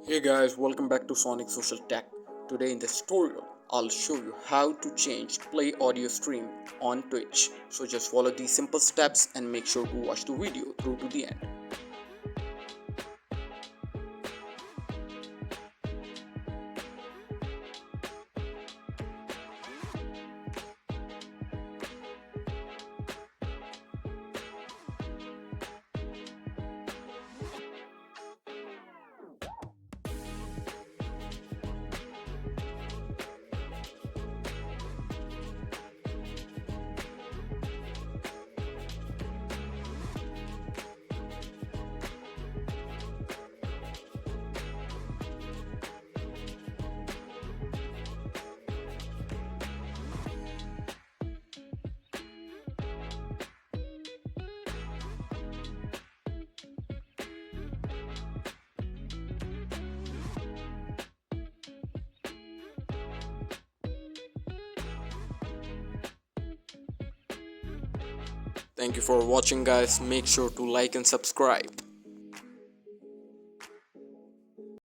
Hey guys, welcome back to Sonic Social Tech. Today in this tutorial, I'll show you how to change play audio stream on Twitch. So just follow these simple steps and make sure to watch the video through to the end. Thank you for watching guys. Make sure to like and subscribe.